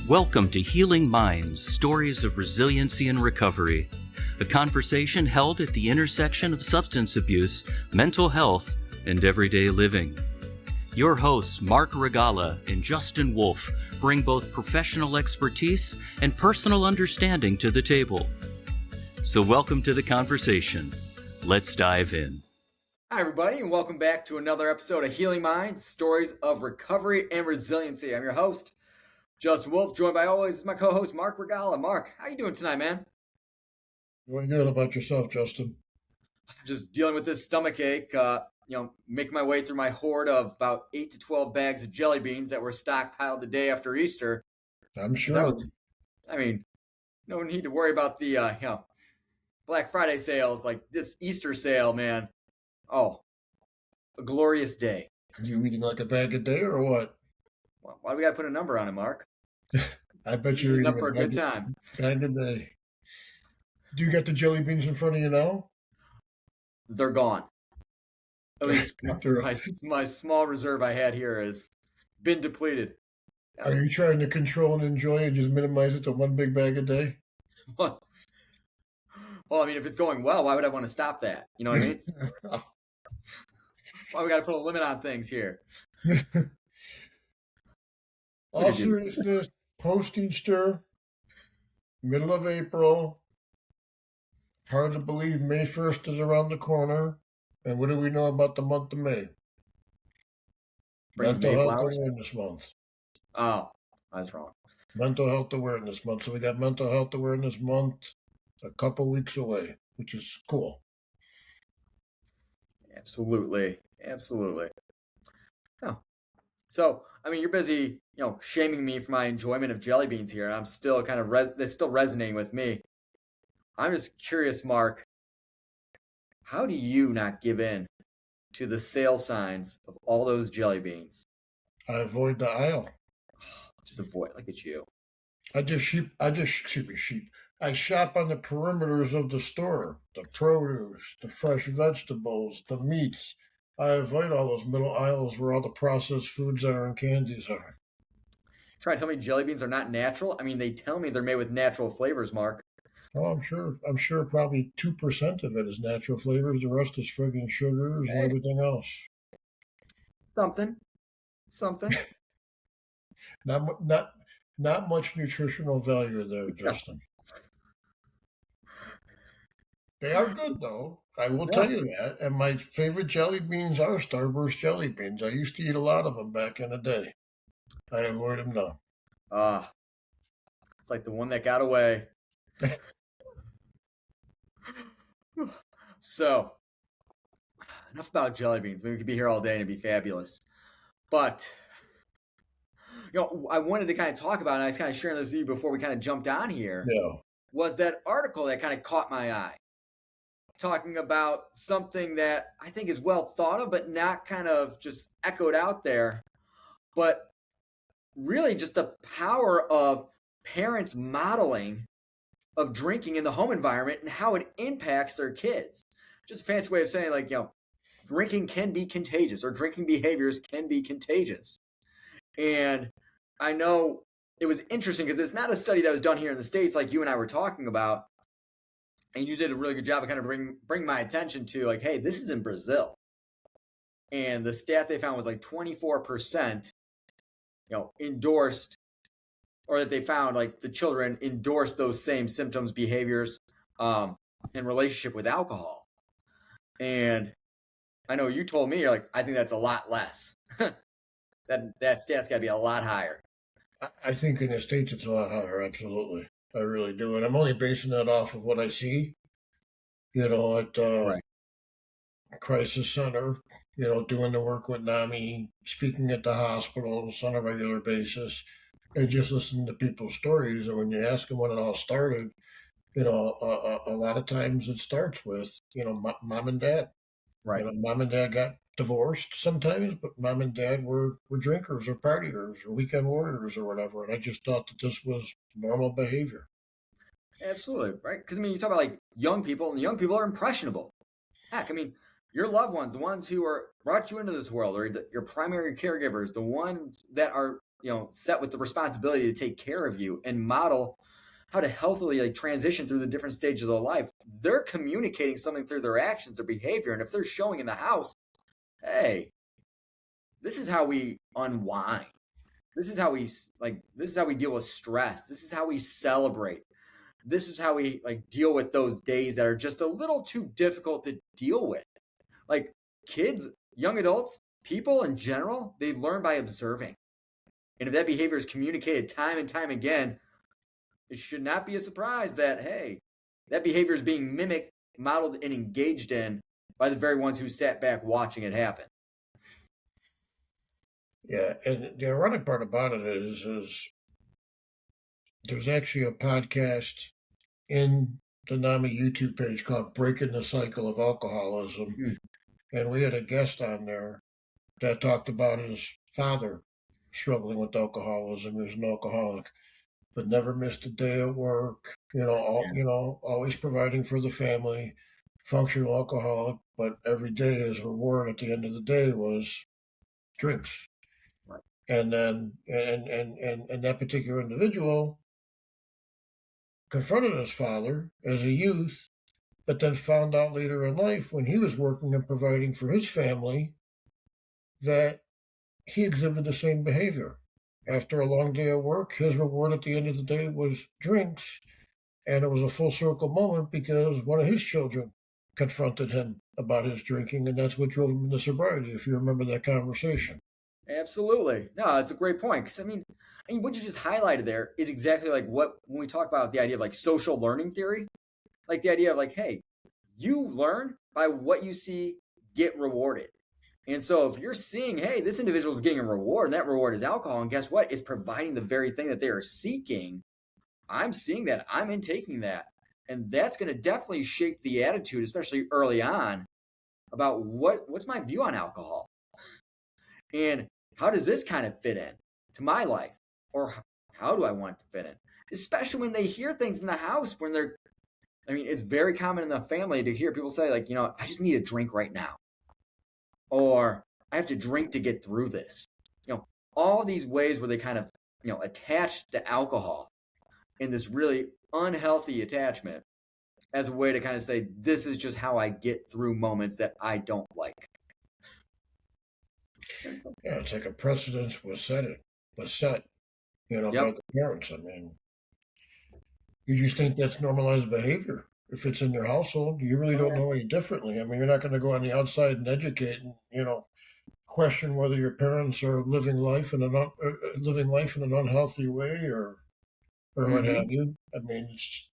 Welcome to Healing Minds, Stories of Resiliency and Recovery, a conversation held at the intersection of substance abuse, mental health, and everyday living. Your hosts, Mark Regala and Justin Wolf, bring both professional expertise and personal understanding to the table. So welcome to the conversation. Let's dive in. Hi, everybody, and welcome back to another episode of Healing Minds, Stories of Recovery and Resiliency. I'm your host, Justin Wolf, joined by always my co-host, Mark Regala. Mark, how you doing tonight, man? Doing good. About yourself, Justin? Just dealing with this stomach ache, making my way through my hoard of about 8 to 12 bags of jelly beans that were stockpiled the day after Easter. I'm sure. No need to worry about the, Black Friday sales, like this Easter sale, man. Oh, a glorious day. You eating like a bag a day or what? Why do we got to put a number on it, Mark? I bet you're eating up for a good time. Bag a day. Do you got the jelly beans in front of you now? They're gone. At least my small reserve I had here has been depleted. Are you trying to control and enjoy and just minimize it to one big bag a day? Well, if it's going well, why would I want to stop that? You know what I mean? Why we got to put a limit on things here? All seriousness, post-Easter, middle of April. Hard to believe May 1st is around the corner. And what do we know about the month of May? Mental Health Awareness Month. Oh, that's wrong. Mental Health Awareness Month. So we got Mental Health Awareness Month a couple weeks away, which is cool. Absolutely. Oh. So, you're busy, shaming me for my enjoyment of jelly beans here. I'm still kind of, it's still resonating with me. I'm just curious, Mark, how do you not give in to the sale signs of all those jelly beans? I avoid the aisle. Just avoid, look at you. I shop on the perimeters of the store, the produce, the fresh vegetables, the meats. I avoid all those middle aisles where all the processed foods are and candies are. Trying to tell me jelly beans are not natural? They tell me they're made with natural flavors, Mark. Oh, I'm sure probably 2% of it is natural flavors. The rest is friggin' sugars and everything else. Something. Not much nutritional value there, Justin. They are good, though. I will tell you that. And my favorite jelly beans are Starburst jelly beans. I used to eat a lot of them back in the day. I avoid them now. It's like the one that got away. So, enough about jelly beans. Maybe we could be here all day and it'd be fabulous. But, I wanted to kind of talk about, and I was kind of sharing this with you before we kind of jumped on here, was that article that kind of caught my eye. Talking about something that I think is well thought of, but not kind of just echoed out there. But really just the power of parents modeling of drinking in the home environment and how it impacts their kids. Just a fancy way of saying, drinking can be contagious, or drinking behaviors can be contagious. And I know it was interesting because it's not a study that was done here in the States like you and I were talking about. And you did a really good job of kind of bring my attention to hey, this is in Brazil. And the stat they found was 24%, endorsed, or that they found the children endorsed those same symptoms, behaviors, in relationship with alcohol. And I know you told me, I think that's a lot less. that stat's got to be a lot higher. I think in the States it's a lot higher, absolutely. I really do. And I'm only basing that off of what I see, at Crisis Center, doing the work with NAMI, speaking at the hospitals on a regular basis, and just listening to people's stories. And when you ask them when it all started, a lot of times it starts with, mom and dad. Right. Mom and dad got divorced sometimes, but mom and dad were drinkers or partiers or weekend warriors or whatever. And I just thought that this was normal behavior. Absolutely. Right. Because, you talk about young people, and the young people are impressionable. Heck, your loved ones, the ones who brought you into this world, or your primary caregivers, the ones that are set with the responsibility to take care of you and model how to healthily like transition through the different stages of life. They're communicating something through their actions, their behavior. And if they're showing in the house, hey, this is how we unwind. This is how we deal with stress. This is how we celebrate. This is how we like deal with those days that are just a little too difficult to deal with. Like kids, young adults, people in general, they learn by observing. And if that behavior is communicated time and time again, it should not be a surprise that, hey, that behavior is being mimicked, modeled, and engaged in by the very ones who sat back watching it happen. Yeah, and the ironic part about it is there's actually a podcast in the NAMI YouTube page called Breaking the Cycle of Alcoholism. And we had a guest on there that talked about his father struggling with alcoholism. He was an alcoholic, but never missed a day at work, always providing for the family, functional alcoholic, but every day his reward at the end of the day was drinks. Right. And then and that particular individual confronted his father as a youth, but then found out later in life when he was working and providing for his family that he exhibited the same behavior. After a long day at work, his reward at the end of the day was drinks. And it was a full circle moment because one of his children confronted him about his drinking, and that's what drove him into sobriety, if you remember that conversation. Absolutely. No, it's a great point. Because, I mean, what you just highlighted there is exactly like when we talk about the idea of like social learning theory, like the idea of like, hey, you learn by what you see, get rewarded. And so if you're seeing, hey, this individual is getting a reward and that reward is alcohol, and guess what? It's providing the very thing that they are seeking. I'm seeing that. I'm intaking that. And that's going to definitely shape the attitude, especially early on, about what's my view on alcohol? And how does this kind of fit in to my life? Or how do I want it to fit in? Especially when they hear things in the house when it's very common in the family to hear people say, like, I just need a drink right now. Or I have to drink to get through this. All these ways where they kind of, attach to alcohol in this really unhealthy attachment as a way to kind of say, this is just how I get through moments that I don't like. Yeah, it's like a precedence was set, by the parents. I mean, you just think that's normalized behavior. If it's in your household, you really don't know any differently. I mean, you're not going to go on the outside and educate and, question whether your parents are living life in an unhealthy way or what have you. I mean, it's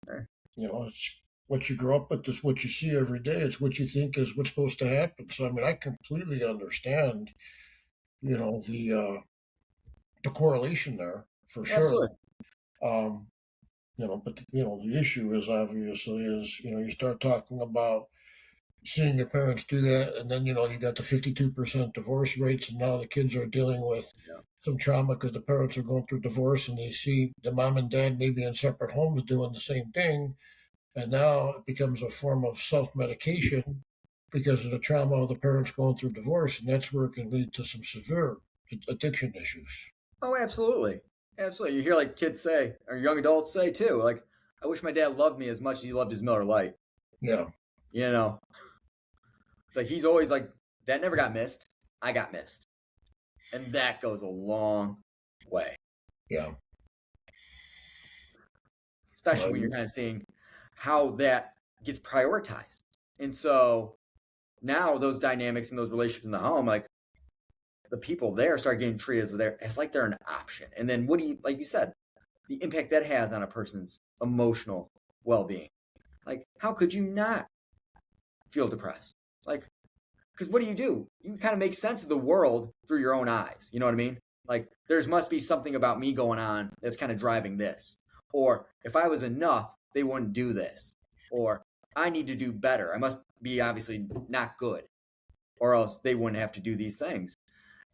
it's what you grow up with, it's what you see every day. It's what you think is what's supposed to happen. So I mean, I completely understand, the correlation there for sure. Absolutely. But the issue is obviously you start talking about seeing your parents do that, and then you got the 52% divorce rates, and now the kids are dealing with some trauma because the parents are going through divorce, and they see the mom and dad maybe in separate homes doing the same thing, and now it becomes a form of self-medication because of the trauma of the parents going through divorce, and that's where it can lead to some severe addiction issues. Oh, absolutely. Absolutely. You hear like kids say, or young adults say too, like, I wish my dad loved me as much as he loved his Miller Lite. Yeah. It's like he's always like, that never got missed. I got missed. And that goes a long way. Yeah. Especially when you're kind of seeing how that gets prioritized. And so now those dynamics and those relationships in the home, like the people there start getting treated as like they're an option. And then like you said, the impact that has on a person's emotional well-being. Like, how could you not feel depressed? Like, because what do? You kind of make sense of the world through your own eyes. You know what I mean? Like, must be something about me going on that's kind of driving this. Or if I was enough, they wouldn't do this. Or I need to do better. I must be obviously not good, or else they wouldn't have to do these things.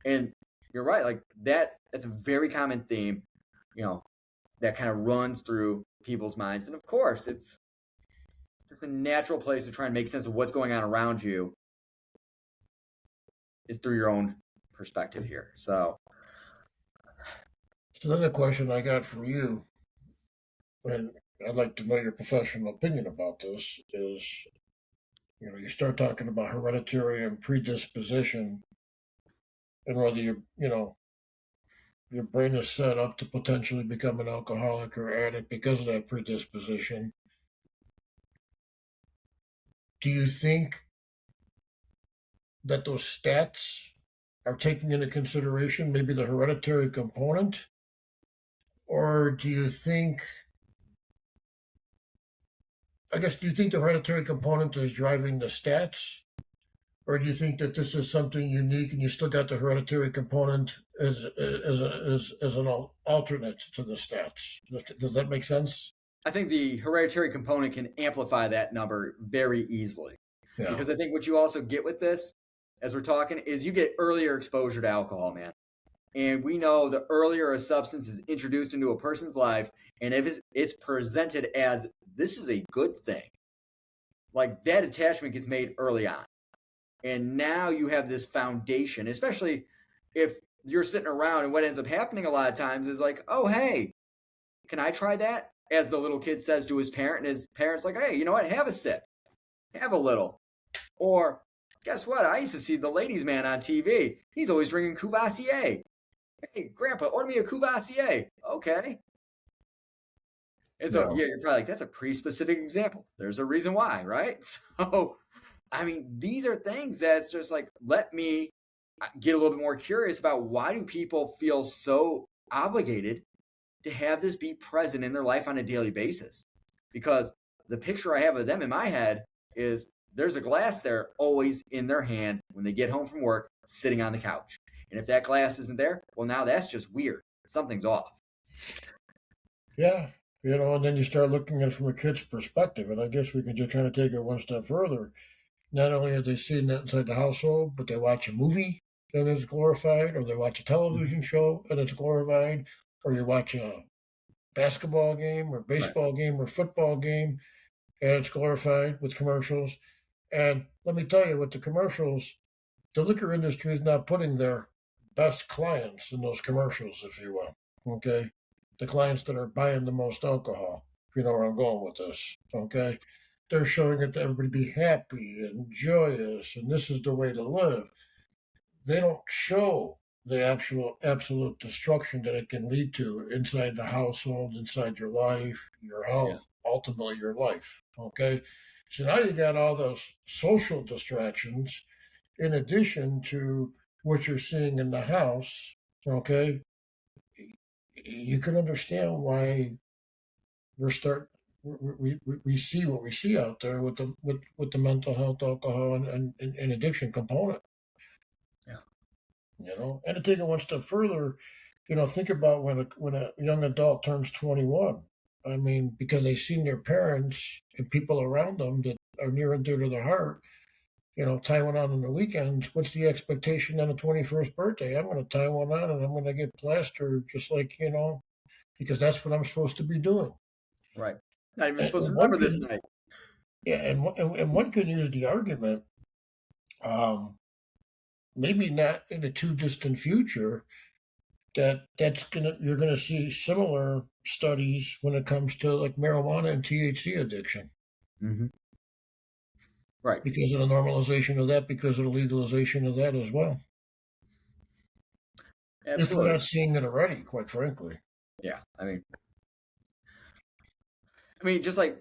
And you're right. Like that's a very common theme, that kind of runs through people's minds. And of course, it's a natural place to try and make sense of what's going on around you is through your own perspective here. So So then the question I got for you, and I'd like to know your professional opinion about this, is you start talking about hereditary and predisposition, and whether your brain is set up to potentially become an alcoholic or addict because of that predisposition. Do you think that those stats are taking into consideration maybe the hereditary component? Or do you think, do you think the hereditary component is driving the stats? Or do you think that this is something unique and you still got the hereditary component as an alternate to the stats? Does that make sense? I think the hereditary component can amplify that number very easily. Yeah. Because I think what you also get with this, as we're talking, is you get earlier exposure to alcohol, man. And we know the earlier a substance is introduced into a person's life, and if it's presented as this is a good thing, like that attachment gets made early on. And now you have this foundation, especially if you're sitting around, and what ends up happening a lot of times is like, oh, hey, can I try that? As the little kid says to his parent, and his parent's like, hey, you know what? Have a sip. Have a little. Or guess what? I used to see the ladies' man on TV. He's always drinking Courvoisier. Hey, Grandpa, order me a Courvoisier. Okay. And so, yeah, you're probably like, that's a pretty specific example. There's a reason why, right? So, I mean, these are things that's just like, let me get a little bit more curious about why do people feel so obligated to have this be present in their life on a daily basis? Because the picture I have of them in my head is there's a glass there always in their hand when they get home from work, sitting on the couch. And if that glass isn't there, well, now that's just weird. Something's off. Yeah. And then you start looking at it from a kid's perspective. And I guess we can just kind of take it one step further. Not only are they seeing that inside the household, but they watch a movie and it's glorified, or they watch a television show and it's glorified, or you watch a basketball game or baseball game or football game and it's glorified with commercials. And let me tell you, with the commercials, the liquor industry is not putting their best clients in those commercials, if you will. Okay? The clients that are buying the most alcohol, if you know where I'm going with this. Okay? They're showing it to everybody be happy and joyous, and this is the way to live. They don't show the absolute destruction that it can lead to inside the household, inside your life, your health, ultimately your life. Okay? So now you got all those social distractions in addition to what you're seeing in the house. Okay? You can understand why we see what we see out there with the mental health, alcohol, and addiction component. Yeah. And to take it one step further, think about when a young adult turns 21. I mean, because they've seen their parents and people around them that are near and dear to their heart, tie one on the weekends. What's the expectation on the 21st birthday? I'm going to tie one on and I'm going to get plastered just like, because that's what I'm supposed to be doing. Right. Not even supposed to remember this night. Yeah, and one could use the argument, maybe not in the too distant future, you're gonna see similar studies when it comes to like marijuana and THC addiction. Mm-hmm. Right. Because of the normalization of that, because of the legalization of that as well. Absolutely. If we're not seeing it already, quite frankly. Yeah, I mean, just like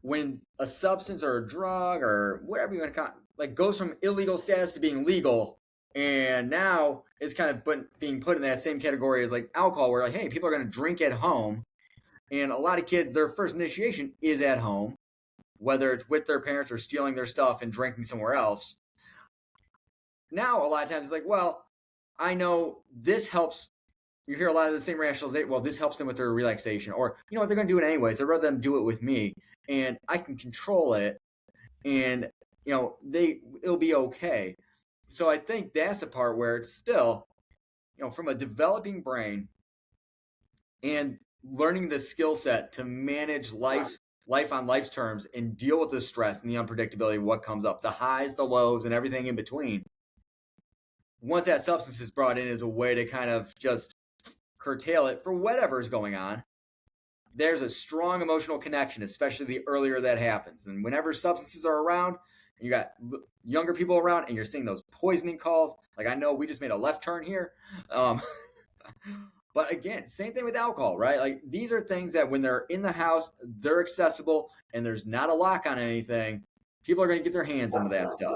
when a substance or a drug or whatever you want to call it, like goes from illegal status to being legal, and now it's kind of being put in that same category as like alcohol, where like, hey, people are going to drink at home, and a lot of kids, their first initiation is at home, whether it's with their parents or stealing their stuff and drinking somewhere else. Now, a lot of times it's like, well, I know this helps. You hear a lot of the same rationalization. Well, this helps them with their relaxation, or you know what, they're going to do it anyways. I'd rather them do it with me, and I can control it, and it'll be okay. So I think that's the part where it's still, from a developing brain and learning the skill set to manage life on life's terms and deal with the stress and the unpredictability of what comes up, the highs, the lows, and everything in between. Once that substance is brought in as a way to kind of just curtail it for whatever is going on, there's a strong emotional connection, especially the earlier that happens. And whenever substances are around, and you got younger people around, and you're seeing those poisoning calls, like I know we just made a left turn here. But again, same thing with alcohol, right? Like these are things that when they're in the house, they're accessible, and there's not a lock on anything. People are going to get their hands into that stuff.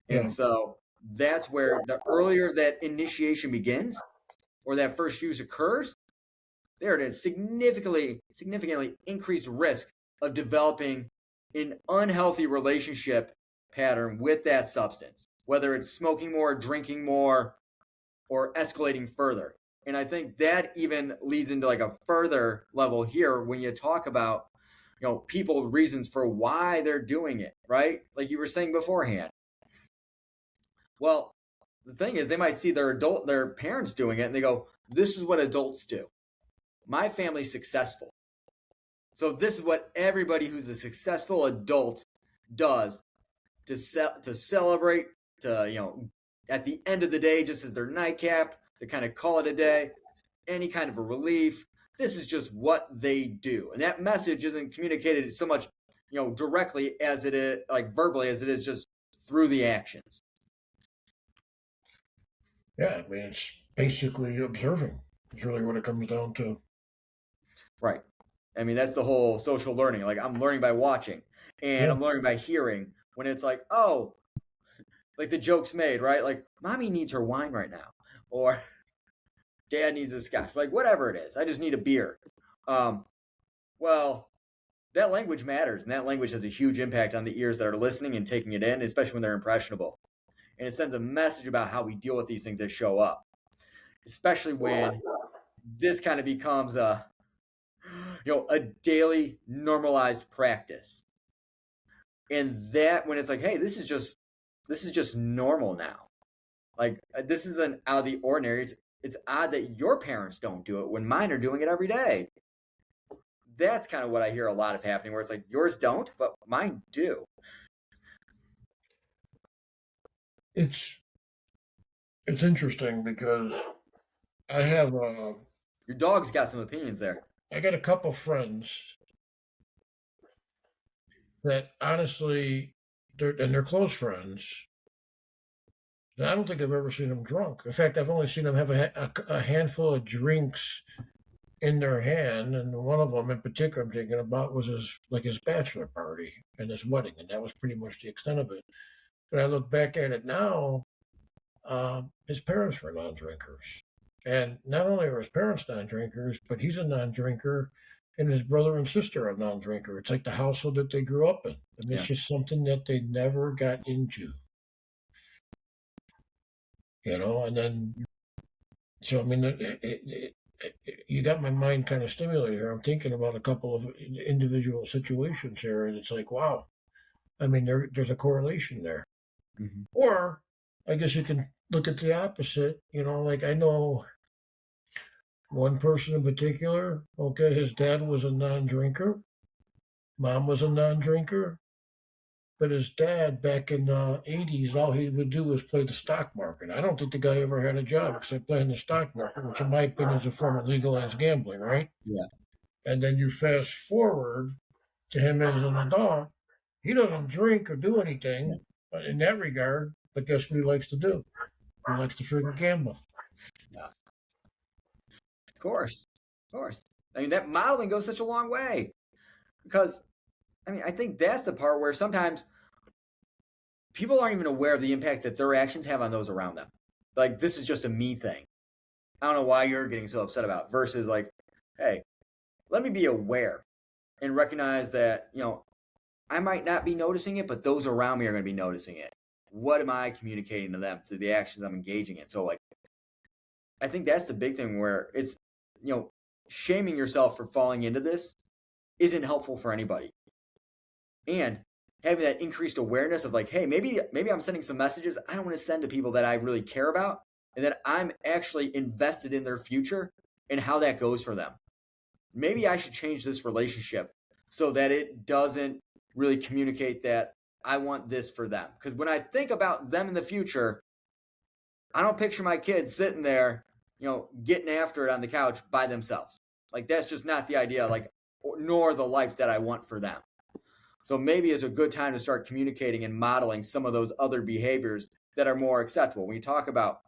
And so that's where the earlier that initiation begins or that first use occurs, they're at a significantly increased risk of developing an unhealthy relationship pattern with that substance, whether it's smoking more, drinking more, or escalating further. And I think that even leads into like a further level here when you talk about, people reasons for why they're doing it, right? Like you were saying beforehand. Well, the thing is, they might see their parents doing it and they go, this is what adults do. My family's successful. So this is what everybody who's a successful adult does to celebrate, to, at the end of the day, just as their nightcap, to kind of call it a day, any kind of a relief. This is just what they do. And that message isn't communicated so much, directly as it is, like verbally, as it is just through the actions. Yeah, I mean, it's basically observing. It's really what it comes down to. Right. I mean, that's the whole social learning. Like I'm learning by watching and I'm learning by hearing when it's like, oh, like the joke's made, right? Like mommy needs her wine right now or dad needs a scotch, like whatever it is. I just need a beer. Well, that language matters and that language has a huge impact on the ears that are listening and taking it in, especially when they're impressionable. And it sends a message about how we deal with these things that show up, especially when this kind of becomes a daily normalized practice. And that when it's like, hey, this is just normal now. Like this isn't out of the ordinary. It's odd that your parents don't do it when mine are doing it every day. That's kind of what I hear a lot of happening, where it's like yours don't, but mine do. It's interesting because I have your dog's got some opinions there. I got a couple friends that honestly, they're close friends. I don't think I've ever seen them drunk. In fact, I've only seen them have a handful of drinks in their hand, and one of them in particular I'm thinking about was his bachelor party and his wedding, and that was pretty much the extent of it. But I look back at it now, his parents were non-drinkers. And not only are his parents non-drinkers, but he's a non-drinker, and his brother and sister are non-drinker. It's like the household that they grew up in. And it's just something that they never got into. And then, so, I mean, you got my mind kind of stimulated here. I'm thinking about a couple of individual situations here, and it's like, wow. I mean, there's a correlation there. Mm-hmm. Or I guess you can look at the opposite. Like I know one person in particular, okay, his dad was a non-drinker, mom was a non-drinker, but his dad back in the 80s, all he would do was play the stock market. I don't think the guy ever had a job except playing the stock market, which in my opinion is a form of legalized gambling, right? Yeah. And then you fast forward to him as an adult. He doesn't drink or do anything in that regard, but guess what he likes to do? He likes to freaking gamble. Yeah. Of course. I mean, that modeling goes such a long way because, I mean, I think that's the part where sometimes people aren't even aware of the impact that their actions have on those around them. Like, this is just a me thing. I don't know why you're getting so upset about versus like, hey, let me be aware and recognize that, I might not be noticing it, but those around me are going to be noticing it. What am I communicating to them through the actions I'm engaging in? So, like, I think that's the big thing where it's, shaming yourself for falling into this isn't helpful for anybody. And having that increased awareness of like, hey, maybe I'm sending some messages I don't want to send to people that I really care about, and that I'm actually invested in their future and how that goes for them. Maybe I should change this relationship so that it doesn't really communicate that I want this for them. Because when I think about them in the future, I don't picture my kids sitting there, getting after it on the couch by themselves. Like, that's just not the idea, like, nor the life that I want for them. So maybe it's a good time to start communicating and modeling some of those other behaviors that are more acceptable. When you talk about,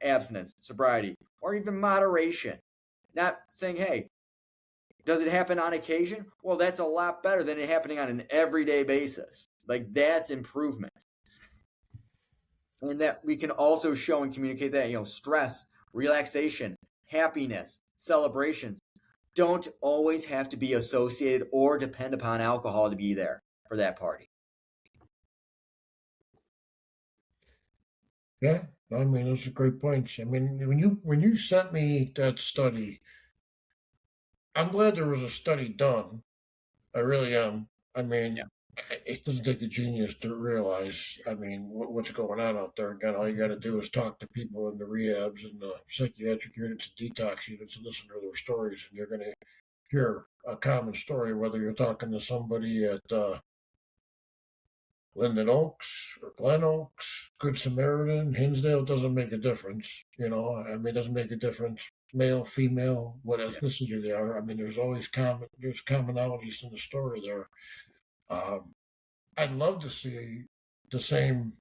abstinence, sobriety, or even moderation, not saying, hey, does it happen on occasion? Well, that's a lot better than it happening on an everyday basis. Like, that's improvement. And that we can also show and communicate that, stress, relaxation, happiness, celebrations don't always have to be associated or depend upon alcohol to be there for that party. Yeah, I mean, those are great points. I mean, when you sent me that study, I'm glad there was a study done. I really am. I mean, it doesn't take a genius to realize, I mean, what's going on out there. Again, all you got to do is talk to people in the rehabs and the psychiatric units and detox units and listen to their stories, and you're going to hear a common story, whether you're talking to somebody at Linden Oaks or Glen Oaks, Good Samaritan, Hinsdale, doesn't make a difference. I mean, it doesn't make a difference. Male, female, what ethnicity they are. I mean, there's commonalities in the story there. I'd love to see the same.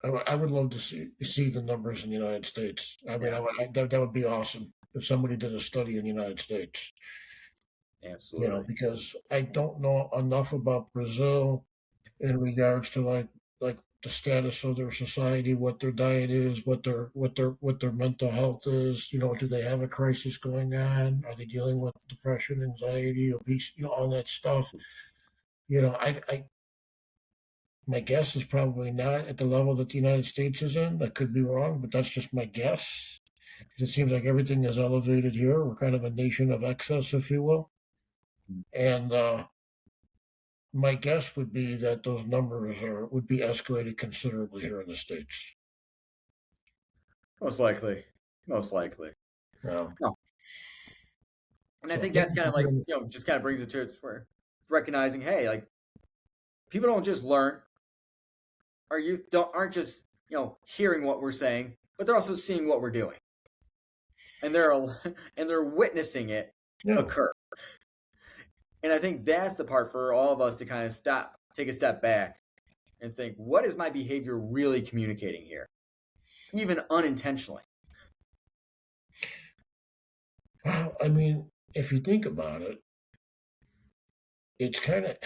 I would love to see the numbers in the United States. I mean, that would be awesome if somebody did a study in the United States. Absolutely. Because I don't know enough about Brazil in regards to like the status of their society, what their diet is, what their mental health is. Do they have a crisis going on? Are they dealing with depression, anxiety, obesity, all that stuff? I my guess is probably not at the level that the United States is in. I could be wrong, but that's just my guess. Because it seems like everything is elevated here. We're kind of a nation of excess, if you will. And my guess would be that those numbers would be escalated considerably here in the States. Most likely. Yeah. No. And I think that's kind of like, just kind of brings it to for recognizing, hey, like, people don't just learn. Our youth aren't just, hearing what we're saying, but they're also seeing what we're doing. And they're witnessing it occur. And I think that's the part for all of us to kind of take a step back and think, what is my behavior really communicating here? Even unintentionally. Well, I mean, if you think about it, it's kind of,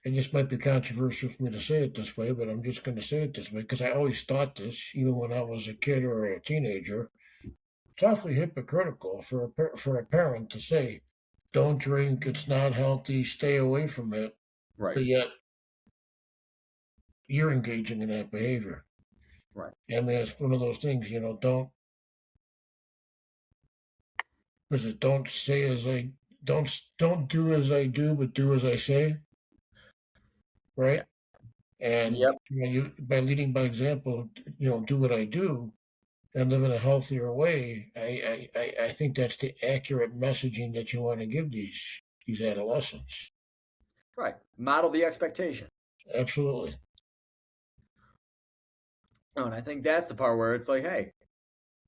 and this might be controversial for me to say it this way, but I'm just going to say it this way because I always thought this, even when I was a kid or a teenager. It's awfully hypocritical for a parent to say, "Don't drink; it's not healthy. Stay away from it." Right. But yet, you're engaging in that behavior. Right. I mean, it's one of those things. Don't say as I don't do as I do, but do as I say. Right. And you by leading by example, do what I do and live in a healthier way. I think that's the accurate messaging that you want to give these adolescents. Right. Model the expectation. Absolutely. Oh, and I think that's the part where it's like, hey,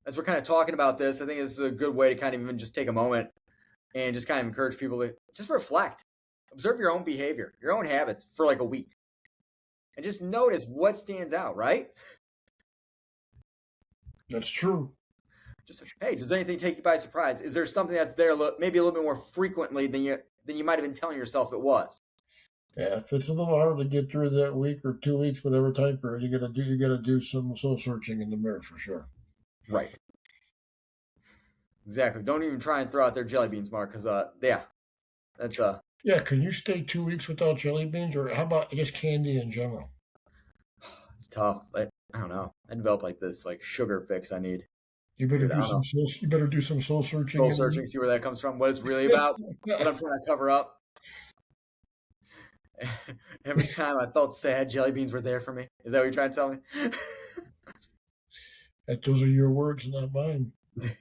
as we're kind of talking about this, I think this is a good way to kind of even just take a moment and just kind of encourage people to just reflect. Observe your own behavior, your own habits for like a week. And just notice what stands out, right? That's true. Just hey, does anything take you by surprise? Is there something that's there maybe a little bit more frequently than you might have been telling yourself it was? Yeah, if it's a little hard to get through that week or 2 weeks, whatever time period, you gotta do some soul searching in the mirror for sure. Right. Exactly. Don't even try and throw out their jelly beans, Mark, because that's Yeah, can you stay 2 weeks without jelly beans, or how about just candy in general? It's tough. I don't know. I developed like this sugar fix I need. You better do some soul searching. Soul searching, see where that comes from. What it's really about. What I'm trying to cover up. Every time I felt sad, jelly beans were there for me. Is that what you're trying to tell me? Those are your words, not mine. If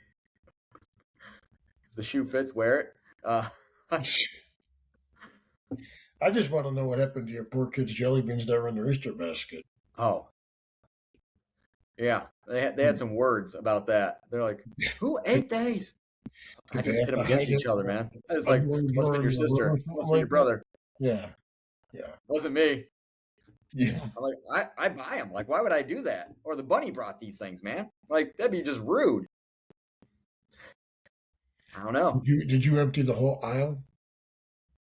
the shoe fits, wear it. I just want to know what happened to your poor kids' jelly beans that were in their Easter basket. Oh. Yeah, they had some words about that. They're like, "Who ate these?" I just hit them against each other, man. I was like, "Must have been your sister. Must be your brother." Yeah. Wasn't me. Yeah. I'm like, I buy them. Like, why would I do that? Or the bunny brought these things, man. Like, that'd be just rude. I don't know. Did you empty the whole aisle?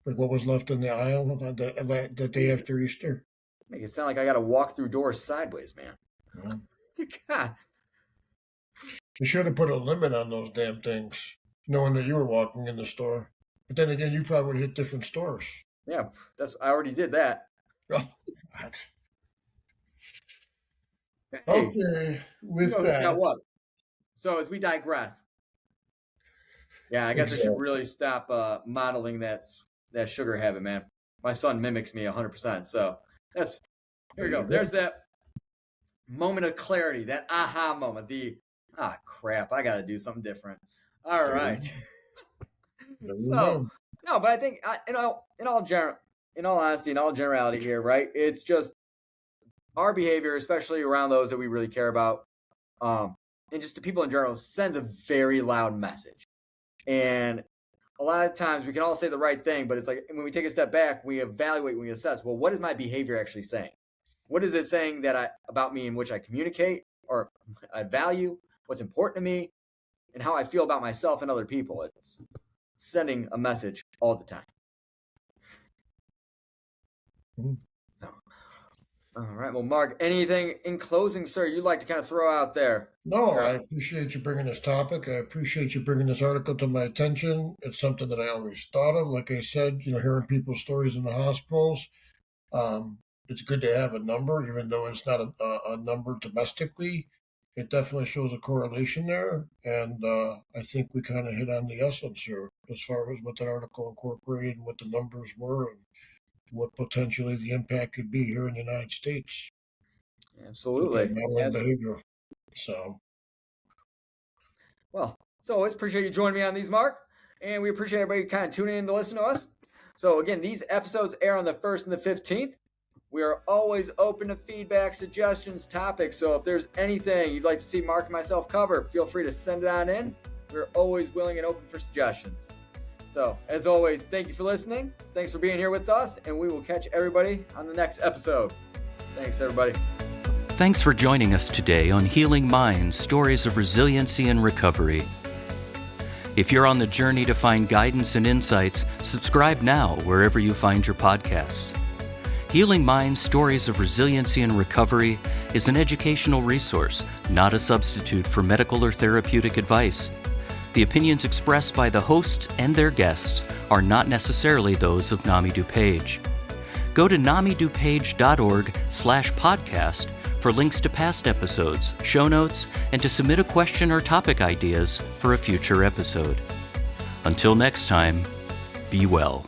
Like what was left in the aisle the day after Easter? Make it sound like I got to walk through doors sideways, man. Yeah. God. You should have put a limit on those damn things, knowing that you were walking in the store. But then again, you probably would hit different stores. Yeah, I already did that. Oh, okay, with that. Now what? So as we digress, yeah, I guess I should really stop modeling that sugar habit, man. My son mimics me 100%. So here we go. There's that moment of clarity, that aha moment. Crap, I got to do something different. All right. So no, but I think in all honesty, in all generality here, right? It's just our behavior, especially around those that we really care about, and just to people in general, sends a very loud message. And a lot of times we can all say the right thing, but it's like when we take a step back, we evaluate, we assess, well, what is my behavior actually saying? What is it saying about me in which I communicate or I value, what's important to me, and how I feel about myself and other people? It's sending a message all the time. So, all right. Well, Mark, anything in closing, sir, you'd like to kind of throw out there? No, I appreciate you bringing this topic. I appreciate you bringing this article to my attention. It's something that I always thought of. Like I said, hearing people's stories in the hospitals. It's good to have a number, even though it's not a number domestically. It definitely shows a correlation there. And I think we kind of hit on the essence here as far as what that article incorporated and what the numbers were and what potentially the impact could be here in the United States. Absolutely. Behavior. Well, so always appreciate you joining me on these, Mark. And we appreciate everybody kind of tuning in to listen to us. So again, these episodes air on the 1st and the 15th. We are always open to feedback, suggestions, topics. So if there's anything you'd like to see Mark and myself cover, feel free to send it on in. We're always willing and open for suggestions. So as always, thank you for listening. Thanks for being here with us, and we will catch everybody on the next episode. Thanks, everybody. Thanks for joining us today on Healing Minds, Stories of Resiliency and Recovery. If you're on the journey to find guidance and insights, subscribe now wherever you find your podcasts. Healing Minds, Stories of Resiliency and Recovery is an educational resource, not a substitute for medical or therapeutic advice. The opinions expressed by the hosts and their guests are not necessarily those of NAMI DuPage. Go to namidupage.org/podcast for links to past episodes, show notes, and to submit a question or topic ideas for a future episode. Until next time, be well.